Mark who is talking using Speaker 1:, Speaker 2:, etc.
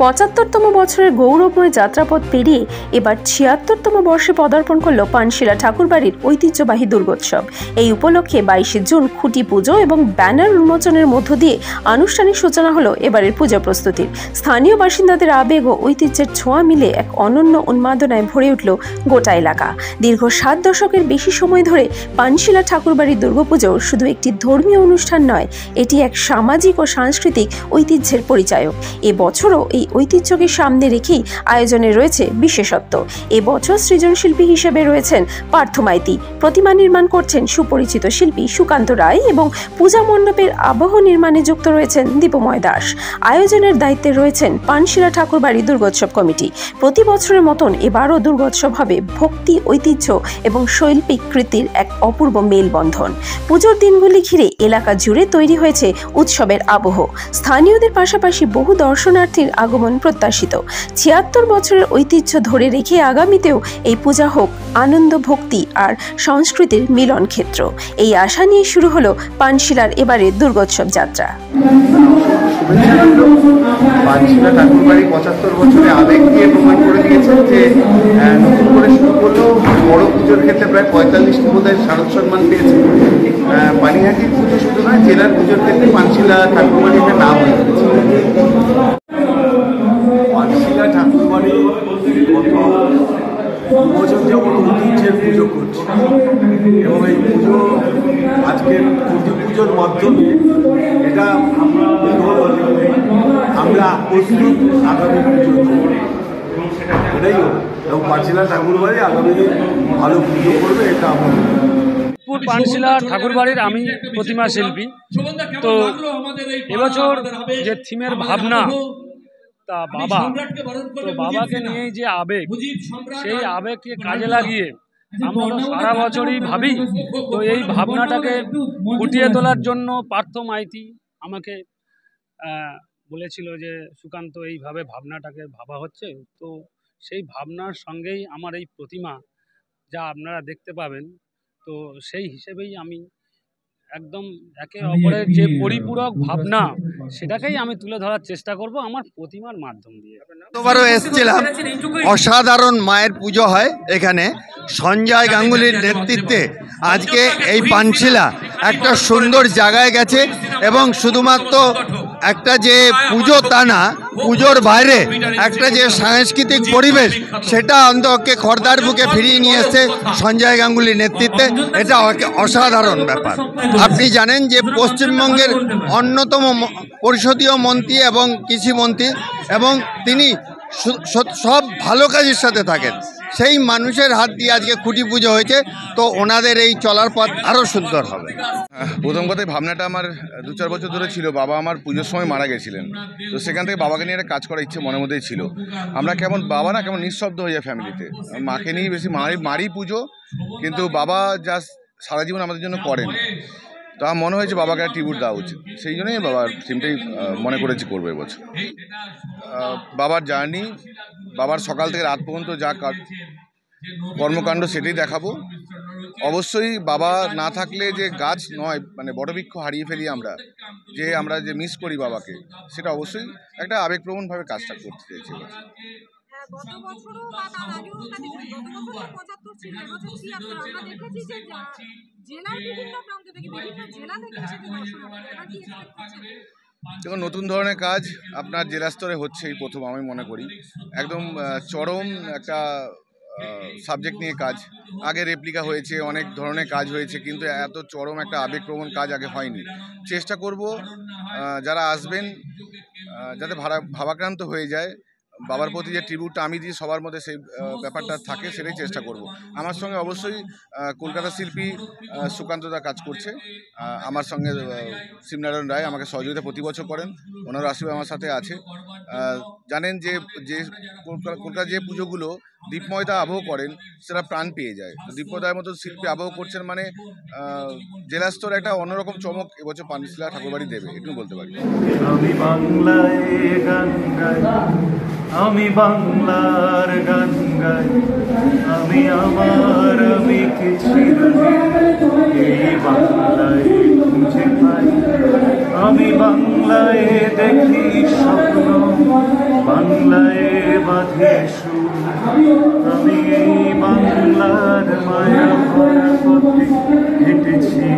Speaker 1: ৭৫তম বছরের গৌরবময় যাত্রাপথ পেরিয়ে এবার ৭৬তম বর্ষে পদার্পণ করল পানশিলা ঠাকুরবাড়ির ঐতিহ্যবাহী দুর্গোৎসব। এই উপলক্ষে ২২ জুন খুঁটি পুজো এবং ব্যানার উন্মোচনের মধ্য দিয়ে আনুষ্ঠানিক সূচনা হলো এবারের পূজা প্রস্তুতির। স্থানীয় বাসিন্দাদের আবেগ ও ঐতিহ্যের ছোঁয়া মিলে এক অনন্য উন্মাদনায় ভরে উঠল গোটা এলাকা। দীর্ঘ ৭ দশকের বেশি সময় ধরে পানশিলা ঠাকুরবাড়ির দুর্গাপুজো শুধু একটি ধর্মীয় অনুষ্ঠান নয়, এটি এক সামাজিক ও সাংস্কৃতিক ঐতিহ্যের পরিচায়ক। এবছরও এই ঐতিহ্যকে সামনে রেখেই আয়োজনে রয়েছে বিশেষত্ব। এবছর সৃজনশিল্পী হিসেবে রয়েছেন পার্থ মাইতি, প্রতিমা নির্মাণ করছেন সুপরিচিত শিল্পী সুকান্ত রায় এবং পূজা মণ্ডপের আবহ নির্মাণে যুক্ত রয়েছেন দীপময় দাস। আয়োজনের দায়িত্বে রয়েছেন পানশিলা ঠাকুরবাড়ি দুর্গোৎসব কমিটি। প্রতি বছরের মতন এবারও দুর্গোৎসব হবে ভক্তি, ঐতিহ্য এবং শৈল্পিক কৃতির এক অপূর্ব মেলবন্ধন। পুজোর দিনগুলি ঘিরে এলাকা জুড়ে তৈরি হয়েছে উৎসবের আবহ। স্থানীয়দের পাশাপাশি বহু দর্শনার্থীর আগমন প্রত্যাশিত। ৭৬ বছরের ঐতিহ্য ধরে রেখে আগামীতেও এই পূজা হোক আনন্দ, ভক্তি আর সংস্কৃতির মিলন ক্ষেত্র। এই আশা নিয়ে শুরু হলো পানশিলার এবারের দুর্গোৎসব যাত্রা।
Speaker 2: পানশিলা ঠাকুরবাড়ি ৭৫ বছরে আবেগ দিয়ে প্রমাণ করে দিয়েছে যে নতুন করে শুরু করলেও বড় পুজোর ক্ষেত্রে প্রায় ৪৫টি বোধহয় শারদ সম্মান পেয়েছে। পানিহাটির পুজো শুধু নয়, জেলার পুজোর ক্ষেত্রে পানশিলা ঠাকুরবাড়িতে নাম হয়ে গেছে।
Speaker 3: পানশিলা ঠাকুরবাড়ি গত ২ বছর যেমন ঐতিহ্যের পুজো করছে এবং এই পুজো আজকে খুঁটি পুজোর মাধ্যমে এটা আমরা প্রস্তুত আগামী পুজোর জন্য। এটাই এবং পানশিলা ঠাকুরবাড়ি আগামী দিন ভালো পুজো করবে, এটা আমার।
Speaker 4: পানশিলা ঠাকুরবাড়ির আমি প্রতিমা শিল্পী। তো এবছর যে থিমের ভাবনা, তা বাবাকে নিয়ে যে আবেগ, সেই আবেগকে কাজে লাগিয়ে আমরা সারা বছরই ভাবি। তো এই ভাবনাটাকে ফুটিয়ে তোলার জন্য পার্থ মাইতি আমাকে বলেছিল যে সুকান্ত, এইভাবে ভাবনাটাকে ভাবা হচ্ছে। তো সেই ভাবনার সঙ্গেই আমার এই প্রতিমা, যা আপনারা দেখতে পাবেন, তো সেই হিসেবেই আমি একদম একে অপরের যে পরিপূরক ভাবনা, সেটাকেই আমি তুলে ধরার চেষ্টা করব আমার প্রতিমার মাধ্যম দিয়ে।
Speaker 5: গতবারও এসেছিলাম, অসাধারণ মায়ের পুজো হয় এখানে সঞ্জয় গাঙ্গুলির নেতৃত্বে। আজকে এই পানশিলা একটা সুন্দর জায়গায় গেছে এবং শুধুমাত্র একটা যে পুজো তা না, পুজোর বাইরে একটা যে সাংস্কৃতিক পরিবেশ, সেটা অন্তকে খর্দার বুকে ফিরিয়ে নিয়ে এসছে সঞ্জয় গাঙ্গুলির নেতৃত্বে। এটা অসাধারণ ব্যাপার। আপনি জানেন যে পশ্চিমবঙ্গের অন্যতম পরিষদীয় মন্ত্রী এবং কৃষিমন্ত্রী, এবং তিনি সব ভালো কাজের সাথে থাকেন। সেই মানুষের হাত দিয়ে আজকে খুঁটি পুজো হয়েছে, তো ওনাদের এই চলার পথ আরও সুন্দর হবে।
Speaker 2: প্রথম কথায় ভাবনাটা আমার ২-৪ বছর ধরে ছিল। বাবা আমার পুজোর সময় মারা গেছিলেন, তো সেখান থেকে বাবাকে নিয়ে একটা কাজ করার ইচ্ছে মনের মধ্যেই ছিল। আমরা কেমন বাবা না কেমন নিঃশব্দ হয়ে যায় ফ্যামিলিতে। মাকে নিয়ে বেশি মারি পুজো, কিন্তু বাবা জাস্ট সারা জীবন আমাদের জন্য করেন। তো আমার মনে হয়েছে বাবাকে একটা ট্রিবিউট দেওয়া উচিত। সেই জন্যই বাবার থিমটাই মনে করেছি করবো এবছর। বাবার জার্নি, বাবার সকাল থেকে রাত পর্যন্ত যা কর্মকাণ্ড, সেটাই দেখাবো। অবশ্যই বাবা না থাকলে যে গাছ নয়, মানে বটবৃক্ষ হারিয়ে ফেলি আমরা, আমরা যে মিস করি বাবাকে, সেটা অবশ্যই একটা আবেগপ্রবণভাবে কাজটা করতে চাইছি। দেখুন, নতুন ধরনের কাজ আপনার জেলা স্তরে হচ্ছে এই প্রথম, আমি মনে করি। একদম চরম একটা সাবজেক্ট নিয়ে কাজ। আগে রেপ্লিকা হয়েছে, অনেক ধরনের কাজ হয়েছে, কিন্তু এত চরম একটা আবেগপ্রবণ কাজ আগে হয়নি। চেষ্টা করব যারা আসবেন যাতে ভাবাক্রান্ত হয়ে যায়। বাবার প্রতি যে ট্রিবিউটটা আমি দিই, সবার মধ্যে সেই ব্যাপারটা থাকে, সেটাই চেষ্টা করব। আমার সঙ্গে অবশ্যই কলকাতা শিল্পী সুকান্ত দা কাজ করছে। আমার সঙ্গে শিবনারায়ণ রায় আমাকে সহযোগিতা প্রতি বছর করেন, ওনার আশীর্বাদ আমার সাথে আছে। জানেন যে কলকাতা যে পুজোগুলো দীপময়দা আবহ করেন, সেটা প্রাণ পেয়ে যায়। দীপময়দার মতো শিল্পী আবহ করছেন মানে জেলা স্তরে একটা অন্যরকম চমক এবছর পানশিলা ঠাকুরবাড়ি দেবে, এটুকু বলতে পারি।
Speaker 6: আমি বাংলার গান গাই, আমি আমার আমি চিরদিন এই বাংলায় খুঁজে পাই। আমি বাংলায় দেখি স্বপ্ন, বাংলায় বাঁধে সুর। আমি এই বাংলার মায়া ভরা পথে হেঁটেছি